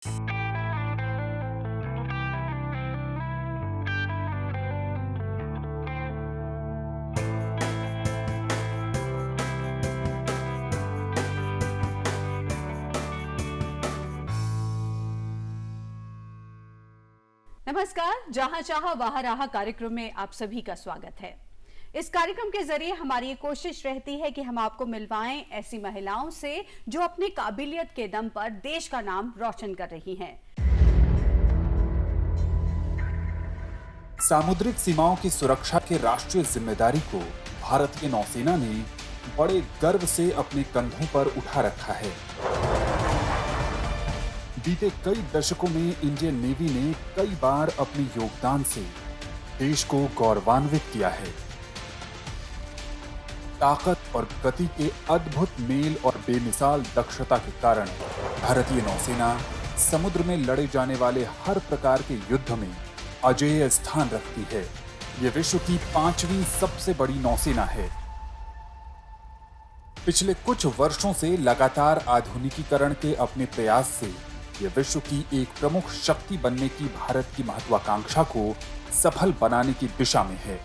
नमस्कार, जहां चाहा वहां रहा कार्यक्रम में आप सभी का स्वागत है। इस कार्यक्रम के जरिए हमारी ये कोशिश रहती है कि हम आपको मिलवाएं ऐसी महिलाओं से जो अपनी काबिलियत के दम पर देश का नाम रोशन कर रही हैं। सामुद्रिक सीमाओं की सुरक्षा के राष्ट्रीय जिम्मेदारी को भारतीय नौसेना ने बड़े गर्व से अपने कंधों पर उठा रखा है। बीते कई दशकों में इंडियन नेवी ने कई बार अपने योगदान से देश को गौरवान्वित किया है। ताकत और गति के अद्भुत मेल और बेमिसाल दक्षता के कारण भारतीय नौसेना समुद्र में लड़े जाने वाले हर प्रकार के युद्ध में अजेय स्थान रखती है। ये विश्व की 5वीं सबसे बड़ी नौसेना है। पिछले कुछ वर्षों से लगातार आधुनिकीकरण के अपने प्रयास से ये विश्व की एक प्रमुख शक्ति बनने की भारत की महत्वाकांक्षा को सफल बनाने की दिशा में है।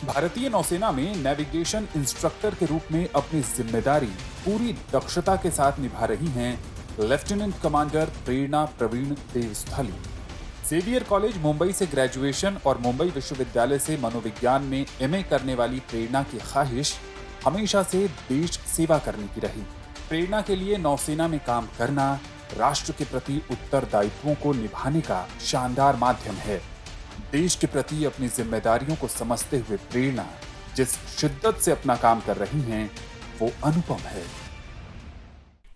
भारतीय नौसेना में नेविगेशन इंस्ट्रक्टर के रूप में अपनी जिम्मेदारी पूरी दक्षता के साथ निभा रही हैं लेफ्टिनेंट कमांडर प्रेरणा प्रवीण देवस्थली। जेवियर कॉलेज मुंबई से ग्रेजुएशन और मुंबई विश्वविद्यालय से मनोविज्ञान में एमए करने वाली प्रेरणा की ख्वाहिश हमेशा से देश सेवा करने की रही। प्रेरणा के लिए नौसेना में काम करना राष्ट्र के प्रति उत्तरदायित्वों को निभाने का शानदार माध्यम है। देश के प्रति अपनी जिम्मेदारियों को समझते हुए प्रेरणा जिस शिद्दत से अपना काम कर रही हैं, वो अनुपम है।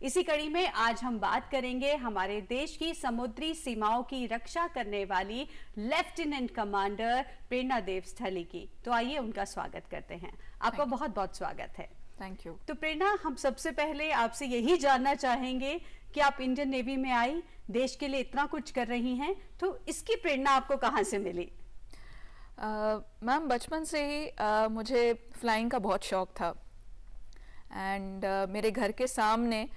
इसी कड़ी में आज हम बात करेंगे हमारे देश की समुद्री सीमाओं की रक्षा करने वाली लेफ्टिनेंट कमांडर प्रेरणा देवस्थली की। तो आइए उनका स्वागत करते हैं। आपका बहुत बहुत स्वागत है। Thank you. तो प्रेरणा, हम सबसे पहले आपसे यही जानना चाहेंगे कि आप इंडियन नेवी में आई, देश के लिए इतना कुछ कर रही हैं, तो इसकी प्रेरणा आपको कहाँ से मिली? मैम, बचपन से ही मुझे फ्लाइंग का बहुत शौक था एंड मेरे घर के सामने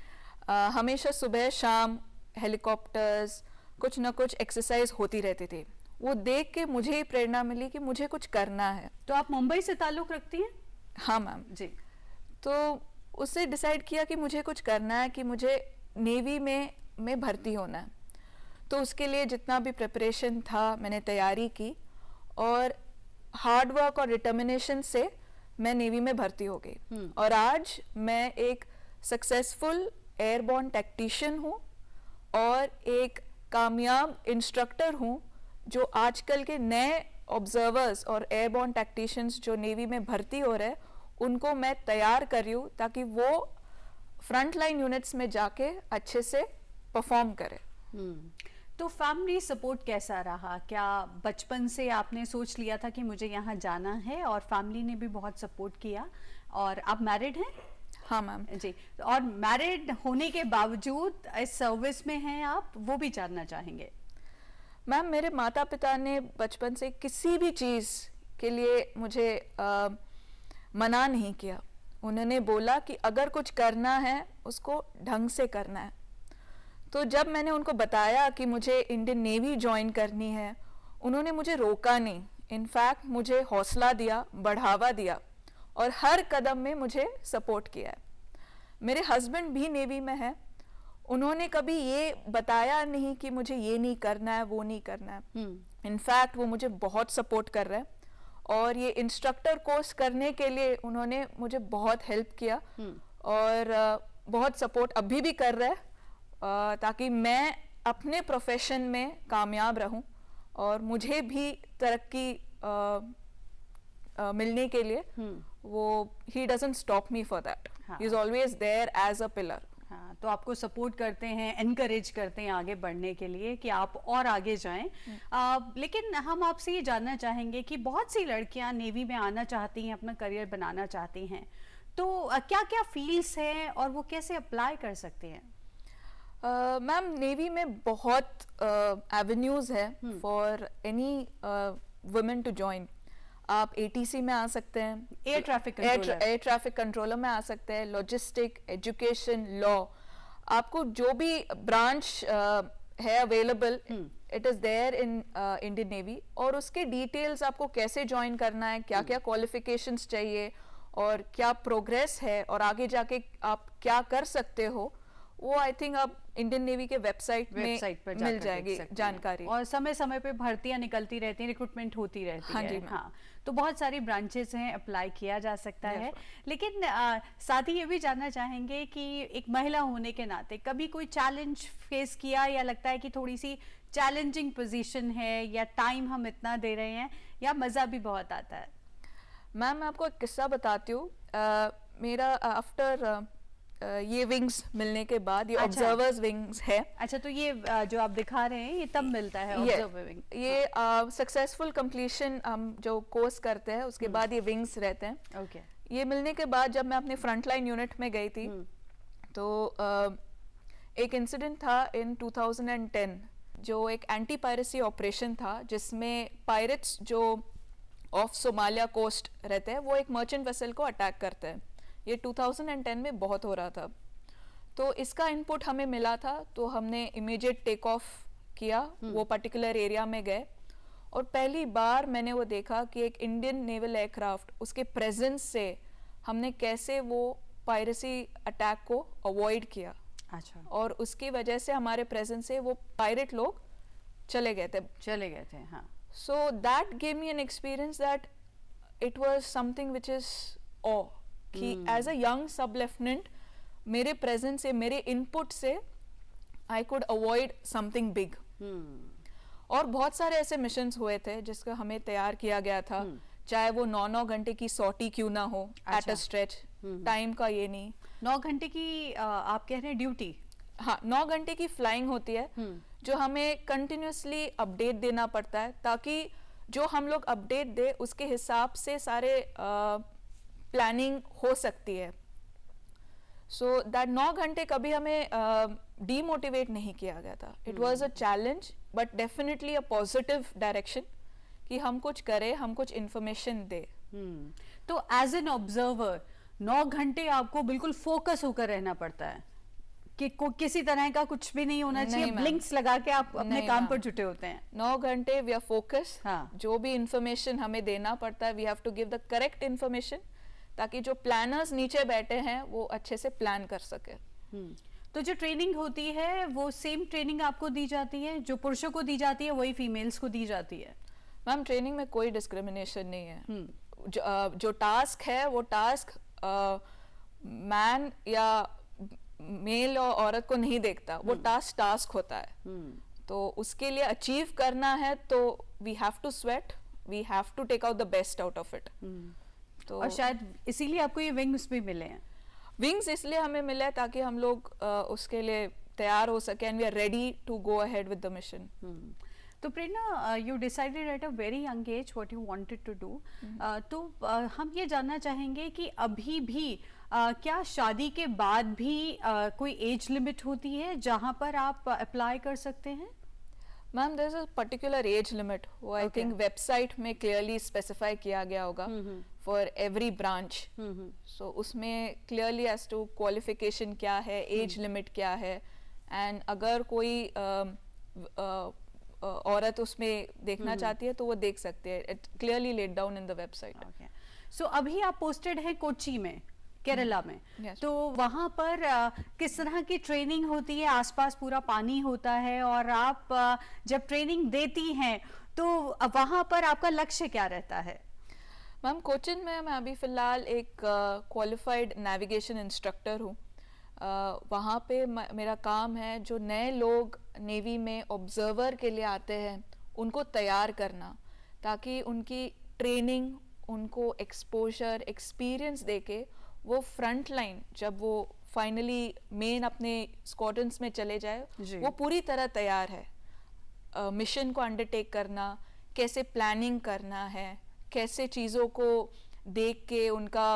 हमेशा सुबह शाम हेलीकॉप्टर्स कुछ ना कुछ एक्सरसाइज होती रहती थी। वो देख के मुझे ही प्रेरणा मिली कि मुझे कुछ करना है। तो आप मुंबई से ताल्लुक़ रखती हैं? हाँ मैम जी। तो उससे डिसाइड किया कि मुझे कुछ करना है, कि मुझे नेवी में भर्ती होना है। तो उसके लिए जितना भी प्रिपरेशन था मैंने तैयारी की और हार्ड वर्क और डिटर्मिनेशन से मैं नेवी में भर्ती हो गई। और आज मैं एक सक्सेसफुल एयरबोर्न टैक्टिशियन हूँ और एक कामयाब इंस्ट्रक्टर हूँ, जो आजकल के नए ऑब्जर्वर्स और एयरबोर्न टैक्टिशियंस जो नेवी में भर्ती हो रहे हैं उनको मैं तैयार कर रही हूँ ताकि वो फ्रंट लाइन यूनिट्स में जाके अच्छे से परफॉर्म करें। तो फैमिली सपोर्ट कैसा रहा? क्या बचपन से आपने सोच लिया था कि मुझे यहाँ जाना है और फैमिली ने भी बहुत सपोर्ट किया? और आप मैरिड हैं? हाँ मैम जी। और मैरिड होने के बावजूद इस सर्विस में हैं आप, वो भी जानना चाहेंगे। मैम, मेरे माता पिता ने बचपन से किसी भी चीज़ के लिए मुझे मना नहीं किया। उन्होंने बोला कि अगर कुछ करना है उसको ढंग से करना है। तो जब मैंने उनको बताया कि मुझे इंडियन नेवी ज्वाइन करनी है, उन्होंने मुझे रोका नहीं। इनफैक्ट मुझे हौसला दिया, बढ़ावा दिया और हर कदम में मुझे सपोर्ट किया है। मेरे हस्बैंड भी नेवी में है। उन्होंने कभी ये बताया नहीं कि मुझे ये नहीं करना है, वो नहीं करना है। इनफैक्ट वो मुझे बहुत सपोर्ट कर रहे हैं और ये इंस्ट्रक्टर कोर्स करने के लिए उन्होंने मुझे बहुत हेल्प किया और बहुत सपोर्ट अभी भी कर रहे हैं ताकि मैं अपने प्रोफेशन में कामयाब रहूं और मुझे भी तरक्की मिलने के लिए वो he doesn't stop me for that. He is always there as a pillar. हाँ, तो आपको सपोर्ट करते हैं, एनकरेज करते हैं आगे बढ़ने के लिए कि आप और आगे जाएं। लेकिन हम आपसे ये जानना चाहेंगे कि बहुत सी लड़कियां नेवी में आना चाहती हैं, अपना करियर बनाना चाहती हैं, तो क्या-क्या फील्ड्स हैं और वो कैसे अप्लाई कर सकती हैं? मैम, नेवी में बहुत एवेन्यूज है for any women to join. आप एटीसी में आ सकते हैं, एयर ट्रैफिक कंट्रोलर में आ सकते हैं, लॉजिस्टिक, एजुकेशन, लॉ। आपको जो भी ब्रांच है available, it is there in Indian navy, और उसके डिटेल्स आपको कैसे ज्वाइन करना है, क्या क्या क्वालिफिकेशंस चाहिए और क्या प्रोग्रेस है और आगे जाके आप क्या कर सकते हो, वो आई थिंक आप इंडियन नेवी के वेबसाइट पर मिल जाकर जाएगी देख सकते हैं। जानकारी। और समय समय पे भर्तियां निकलती रहती हैं, रिक्रूटमेंट होती रहती हाँ है। जी मैम। हाँ, तो बहुत सारी ब्रांचेस हैं, अप्लाई किया जा सकता Yes, है। ma'am. लेकिन साथ ही ये भी जानना चाहेंगे कि एक महिला होने के नाते कभी कोई चैलेंज फेस किया, या लगता है कि थोड़ी सी चैलेंजिंग पोजीशन है, या टाइम हम इतना दे रहे हैं, या मज़ा भी बहुत आता है? मैम मैं आपको एक किस्सा बताती हूँ। मेरा आफ्टर ये विंग्स मिलने के बाद, ये अच्छा। ऑब्जर्वर्स विंग्स है। अच्छा, तो ये जो आप दिखा रहे हैं, ये तब मिलता है ऑब्जर्विंग? ये सक्सेसफुल कंप्लीशन हम जो कोर्स करते हैं उसके बाद ये विंग्स रहते हैं। ओके। ये मिलने के बाद जब मैं अपने फ्रंटलाइन यूनिट में गई थी, तो एक इंसिडेंट था इन 2010, जो एक एंटी पायरेसी ऑपरेशन था, जिसमें पायरेट्स जो ऑफ सोमालिया कोस्ट रहते हैं वो एक मर्चेंट वेसल को अटैक करते हैं। ये 2010 में बहुत हो रहा था, तो इसका इनपुट हमें मिला था, तो हमने इमीडिएट टेक ऑफ किया, वो पर्टिकुलर एरिया में गए, और पहली बार मैंने वो देखा कि एक इंडियन नेवल एयरक्राफ्ट, उसके प्रेजेंस से हमने कैसे वो पायरेसी अटैक को अवॉइड किया। अच्छा, और उसकी वजह से हमारे प्रेजेंस से वो पायरेट लोग चले गए थे। हाँ। So that gave me an experience that it was something which is awe, कि as a young sub lieutenant मेरे presence से, मेरे input से I could avoid something big। और बहुत सारे ऐसे मिशंस हुए थे जिसका हमें तैयार किया गया था, चाहे वो 9-9 घंटे की सॉर्टी क्यों ना हो, एट अ स्ट्रेच, टाइम का ये नहीं। 9 घंटे की आप कह रहे हैं ड्यूटी? हाँ, 9 घंटे की फ्लाइंग होती है, जो हमें कंटिन्यूसली अपडेट देना पड़ता है, ताकि जो हम लोग अपडेट दे उसके हिसाब से सारे प्लानिंग हो सकती है। सो दैट 9 घंटे कभी हमें डीमोटिवेट नहीं किया गया था। It was a challenge, but definitely a positive direction, कि हम कुछ करें, हम कुछ इंफॉर्मेशन दे। तो एज एन ऑब्जर्वर 9 घंटे आपको बिल्कुल फोकस होकर रहना पड़ता है कि किसी तरह का कुछ भी नहीं होना चाहिए, नहीं, मैम। ब्लिंक्स लगा के आप अपने नहीं, काम मैम। पर जुटे होते हैं? 9 घंटे वी आर फोकस। हाँ। जो भी इंफॉर्मेशन हमें देना पड़ता है, we have to give the correct information, ताकि जो प्लानर्स नीचे बैठे हैं वो अच्छे से प्लान कर सके। तो जो ट्रेनिंग होती है वो सेम ट्रेनिंग आपको दी जाती है, जो पुरुषों को दी जाती है वही फीमेल्स को दी जाती है? मैम ट्रेनिंग में कोई डिस्क्रिमिनेशन नहीं है। जो टास्क है वो टास्क मैन या मेल और औरत को नहीं देखता, वो टास्क होता है। तो उसके लिए अचीव करना है तो we have to sweat, we have to take out the best out of it. तो और शायद इसीलिए आपको ये विंग्स भी मिले हैं? विंग्स इसलिए हमें मिले ताकि हम लोग उसके लिए तैयार हो सके, and we are ready to go ahead with the mission. तो Prerna, you decided at a very young age what you wanted to do. तो हम ये जानना चाहेंगे कि अभी भी क्या शादी के बाद भी कोई एज लिमिट होती है जहां पर आप अप्लाई कर सकते हैं? Ma'am there is a particular age limit, वो आई थिंक वेबसाइट में क्लियरली स्पेसिफाई किया गया होगा फॉर एवरी ब्रांच। सो उसमें क्लियरली एज टू क्वालिफिकेशन क्या है, एज लिमिट क्या है, एंड अगर कोई औरत उसमें देखना चाहती है तो वो देख सकते हैं। It clearly laid down in the website. सो अभी आप पोस्टेड हैं कोच्चि में, केरला में। Yes. तो वहां पर किस तरह की ट्रेनिंग होती है? आसपास पूरा पानी होता है, और आप जब ट्रेनिंग देती हैं तो वहां पर आपका लक्ष्य क्या रहता है? मैम कोचिन में मैं अभी फ़िलहाल एक क्वालिफाइड नेविगेशन इंस्ट्रक्टर हूँ। वहाँ पे मेरा काम है जो नए लोग नेवी में ऑब्जर्वर के लिए आते हैं उनको तैयार करना, ताकि उनकी ट्रेनिंग, उनको एक्सपोजर, एक्सपीरियंस देके वो फ्रंट लाइन जब वो फाइनली मेन अपने स्क्वाड्रंस में चले जाए, वो पूरी तरह तैयार है मिशन को अंडरटेक करना, कैसे प्लानिंग करना है, कैसे चीज़ों को देख के उनका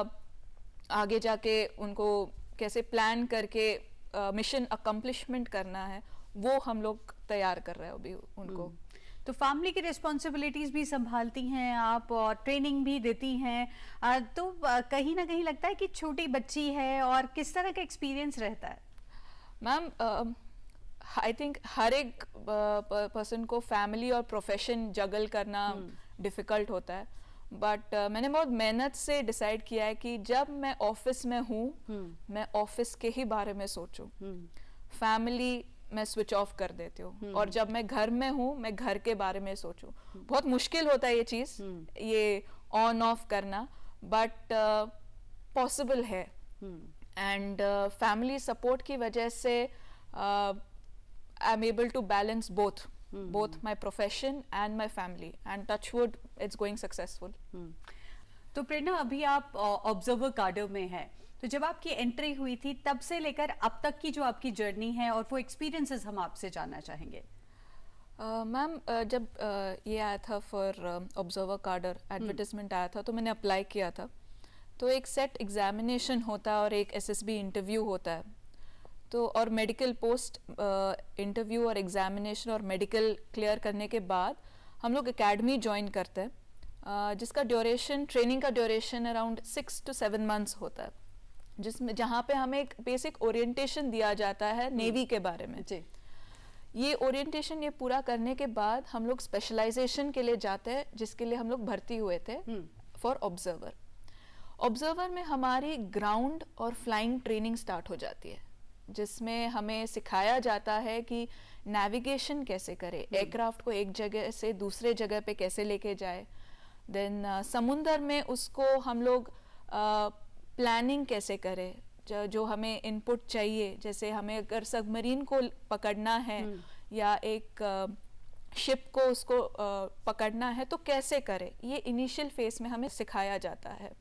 आगे जाके उनको कैसे प्लान करके मिशन अकम्प्लिशमेंट करना है, वो हम लोग तैयार कर रहे हैं अभी उनको। तो फैमिली की रिस्पॉन्सिबिलिटीज भी संभालती हैं आप और ट्रेनिंग भी देती हैं, तो कहीं ना कहीं लगता है कि छोटी बच्ची है, और किस तरह का एक्सपीरियंस रहता है? मैम आई थिंक हर एक पर्सन को फैमिली और प्रोफेशन जगल करना डिफ़िकल्ट होता है, बट मैंने बहुत मेहनत से डिसाइड किया है कि जब मैं ऑफिस में हूँ मैं ऑफिस के ही बारे में सोचूं, फैमिली मैं स्विच ऑफ कर देती हूँ, और जब मैं घर में हूँ मैं घर के बारे में सोचूं। बहुत मुश्किल होता है ये चीज़, ये ऑन ऑफ करना, बट पॉसिबल है। एंड फैमिली सपोर्ट की वजह से I am able to balance both my profession and my family, and touch wood it's going successful. तो प्रेरणा, अभी आप ऑब्जर्वर कार्डर में है, तो जब आपकी एंट्री हुई थी तब से लेकर अब तक की जो आपकी जर्नी है और वो एक्सपीरियंसेस हम आपसे जानना चाहेंगे। मैम जब ये आया था फॉर ऑब्जर्वर कार्डर, एडवर्टाइजमेंट आया था तो मैंने अप्लाई किया था। तो एक सेट एग्जामिनेशन होता है और एक एसएसबी इंटरव्यू होता है, तो और मेडिकल पोस्ट इंटरव्यू और एग्जामिनेशन और मेडिकल क्लियर करने के बाद हम लोग एकेडमी ज्वाइन करते हैं, जिसका ड्यूरेशन, ट्रेनिंग का ड्यूरेशन अराउंड 6 to 7 मंथ्स होता है, जिसमें जहाँ पे हमें एक बेसिक ओरिएंटेशन दिया जाता है नेवी के बारे में। जी। ये ओरिएंटेशन ये पूरा करने के बाद हम लोग स्पेशलाइजेशन के लिए जाते हैं, जिसके लिए हम लोग भर्ती हुए थे फॉर ऑब्जर्वर। ऑब्जर्वर में हमारी ग्राउंड और फ्लाइंग ट्रेनिंग स्टार्ट हो जाती है, जिसमें हमें सिखाया जाता है कि नेविगेशन कैसे करें, एयरक्राफ्ट को एक जगह से दूसरे जगह पे कैसे लेके जाए, देन समुंदर में उसको हम लोग प्लानिंग कैसे करें, जो हमें इनपुट चाहिए, जैसे हमें अगर सबमरीन को पकड़ना है या एक शिप को उसको पकड़ना है तो कैसे करें, ये इनिशियल फेज में हमें सिखाया जाता है।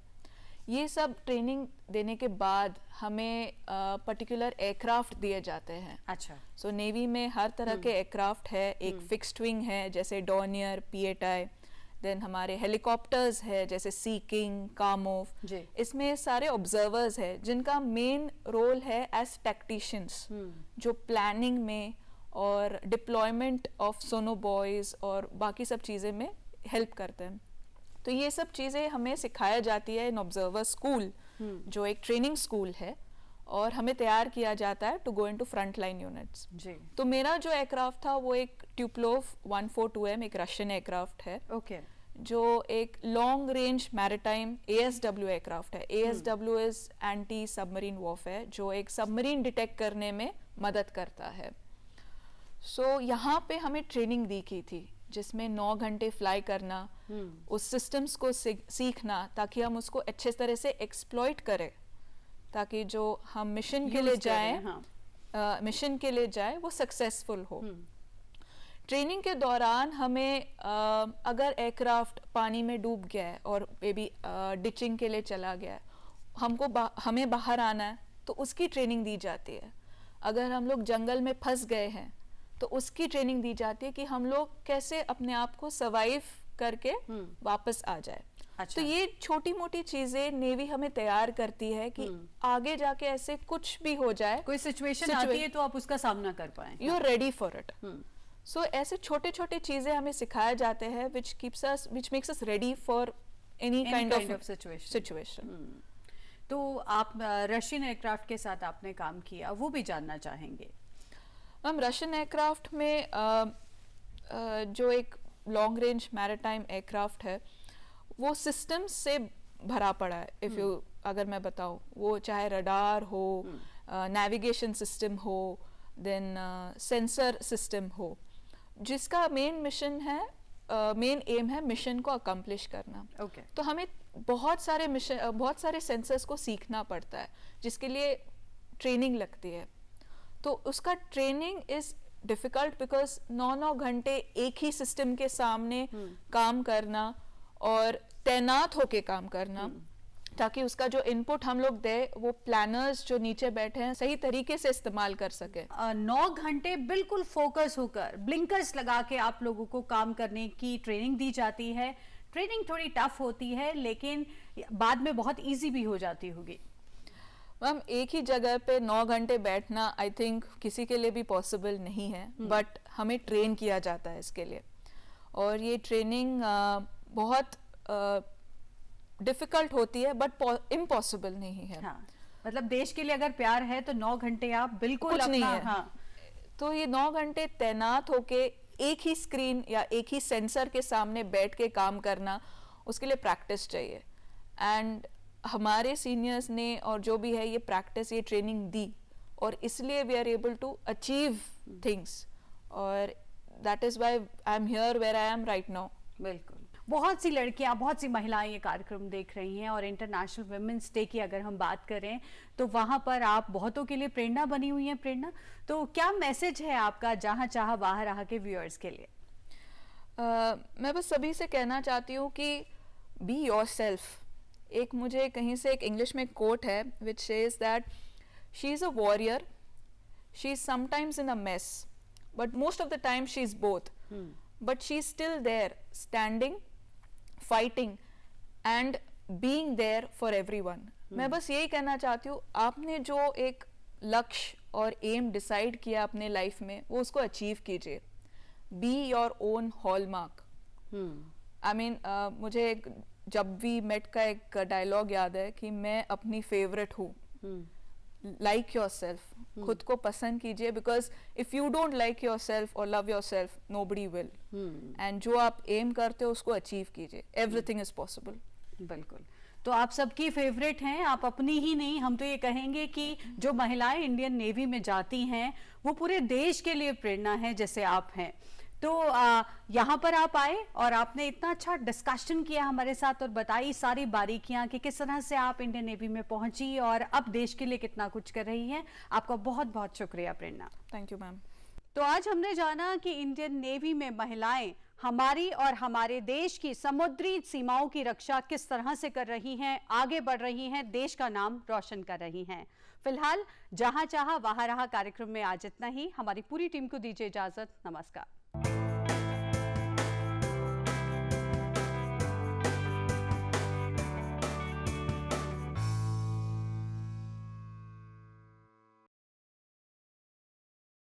ये सब ट्रेनिंग देने के बाद हमें पर्टिकुलर एयरक्राफ्ट दिए जाते हैं। अच्छा। सो नेवी में हर तरह के एयरक्राफ्ट है, एक फिक्स्ड विंग है जैसे डॉर्नियर, पीएटाई, देन हमारे हेलीकॉप्टर्स है जैसे सी किंग, कामोव। इसमें सारे ऑब्जर्वर्स है जिनका मेन रोल है एज टैक्टिशियंस, जो प्लानिंग में और डिप्लॉयमेंट ऑफ सोनोबॉयज और बाकी सब चीज़ें में हेल्प करते हैं। तो ये सब चीज़ें हमें सिखाया जाती है इन ऑब्जर्वर स्कूल, जो एक ट्रेनिंग स्कूल है, और हमें तैयार किया जाता है to go into front line units. तो मेरा जो एयरक्राफ्ट था वो एक ट्यूप्लोव 142M, एक रशियन एयरक्राफ्ट है। ओके। जो एक long range maritime ASW aircraft है। ASW is anti submarine warfare, जो एक सबमरीन डिटेक्ट करने में मदद करता है। सो यहाँ पे हमें ट्रेनिंग दी की थी, जिसमें 9 घंटे फ्लाई करना, उस सिस्टम्स को सीखना, ताकि हम उसको अच्छे तरह से एक्सप्लॉइट करें, ताकि जो हम मिशन के लिए जाएं, मिशन के लिए जाएं वो सक्सेसफुल हो। ट्रेनिंग के दौरान हमें अगर एयरक्राफ्ट पानी में डूब गया है और मे बी डिचिंग के लिए चला गया है, हमें बाहर आना है तो उसकी ट्रेनिंग दी जाती है। अगर हम लोग जंगल में फंस गए हैं तो उसकी ट्रेनिंग दी जाती है कि हम लोग कैसे अपने आप को सर्वाइव करके वापस आ जाए। अच्छा। तो ये छोटी मोटी चीजें नेवी हमें तैयार करती है कि आगे जाके ऐसे कुछ भी हो जाए, कोई सिचुएशन आती है तो आप उसका सामना कर पाए, you are ready for it. So ऐसे छोटे छोटे चीजें हमें सिखाया जाते हैं which makes us ready for any kind of situation. तो आप रशियन एयरक्राफ्ट के साथ आपने काम किया, वो भी जानना चाहेंगे। हम रशियन एयरक्राफ्ट में जो एक लॉन्ग रेंज मैरिटाइम एयरक्राफ्ट है वो सिस्टम से भरा पड़ा है। इफ़ यू अगर मैं बताऊँ, वो चाहे रडार हो, नेविगेशन सिस्टम हो, देन सेंसर सिस्टम हो, जिसका मेन मिशन है, मेन एम है मिशन को अकम्प्लिश करना। Okay. तो हमें बहुत सारे सेंसर्स को सीखना पड़ता है, जिसके लिए ट्रेनिंग लगती है। तो उसका ट्रेनिंग इज डिफिकल्ट बिकॉज 9 घंटे एक ही सिस्टम के सामने काम करना और तैनात होके काम करना, ताकि उसका जो इनपुट हम लोग दे वो प्लानर्स जो नीचे बैठे हैं सही तरीके से इस्तेमाल कर सके। 9 घंटे बिल्कुल फोकस होकर ब्लिंकर्स लगा के आप लोगों को काम करने की ट्रेनिंग दी जाती है। ट्रेनिंग थोड़ी टफ होती है लेकिन बाद में बहुत इजी भी हो जाती होगी। मैम एक ही जगह पे 9 घंटे बैठना आई थिंक किसी के लिए भी पॉसिबल नहीं है, बट हमें ट्रेन किया जाता है इसके लिए, और ये ट्रेनिंग बहुत डिफिकल्ट होती है बट इम्पॉसिबल नहीं है। हाँ, मतलब देश के लिए अगर प्यार है तो 9 घंटे आप बिल्कुल कुछ अपना, नहीं है। हाँ, तो ये 9 घंटे तैनात होके एक ही स्क्रीन या एक ही सेंसर के सामने बैठ के काम करना, उसके लिए प्रैक्टिस चाहिए। एंड हमारे सीनियर्स ने और जो भी है ये प्रैक्टिस, ये ट्रेनिंग दी, और इसलिए we are able to achieve things, और that is why I am here where I am right now. बिल्कुल, बहुत सी लड़कियां, बहुत सी महिलाएं ये कार्यक्रम देख रही हैं, और इंटरनेशनल वुमेन्स डे की अगर हम बात करें तो वहां पर आप बहुतों के लिए प्रेरणा बनी हुई हैं। प्रेरणा, तो क्या मैसेज है आपका जहां चाह वहां रहा के व्यूअर्स के लिए? मैं बस सभी से कहना चाहती हूँ कि बी योरसेल्फ। एक मुझे कहीं से एक इंग्लिश में कोट है which says that she is a warrior, she is sometimes in a mess, but most of the time she is both, but she is still there standing, fighting and being there for everyone। मैं बस यही कहना चाहती हूँ, आपने जो एक लक्ष्य और एम डिसाइड किया अपने लाइफ में, वो उसको अचीव कीजिए। Be your own hallmark. I mean मुझे एक जब वी मेट का एक डायलॉग याद है कि मैं अपनी फेवरेट हूँ। लाइक योर सेल्फ, खुद को पसंद कीजिए, because if you don't like yourself और love yourself, nobody will. And जो आप एम करते हो उसको अचीव कीजिए, एवरीथिंग इज पॉसिबल। बिल्कुल, तो आप सबकी फेवरेट हैं, आप अपनी ही नहीं, हम तो ये कहेंगे कि जो महिलाएं इंडियन नेवी में जाती हैं वो पूरे देश के लिए प्रेरणा है, जैसे आप हैं। तो यहाँ पर आप आए और आपने इतना अच्छा डिस्कशन किया हमारे साथ और बताई सारी बारीकियां कि किस तरह से आप इंडियन नेवी में पहुंची और अब देश के लिए कितना कुछ कर रही हैं। आपका बहुत बहुत शुक्रिया प्रेरणा। Thank you ma'am. तो आज हमने जाना कि इंडियन नेवी में महिलाएं हमारी और हमारे देश की समुद्री सीमाओं की रक्षा किस तरह से कर रही हैं, आगे बढ़ रही हैं, देश का नाम रोशन कर रही हैं। फिलहाल जहां चाहा वहां रहा कार्यक्रम में आज इतना ही। हमारी पूरी टीम को दीजिए इजाजत। नमस्कार।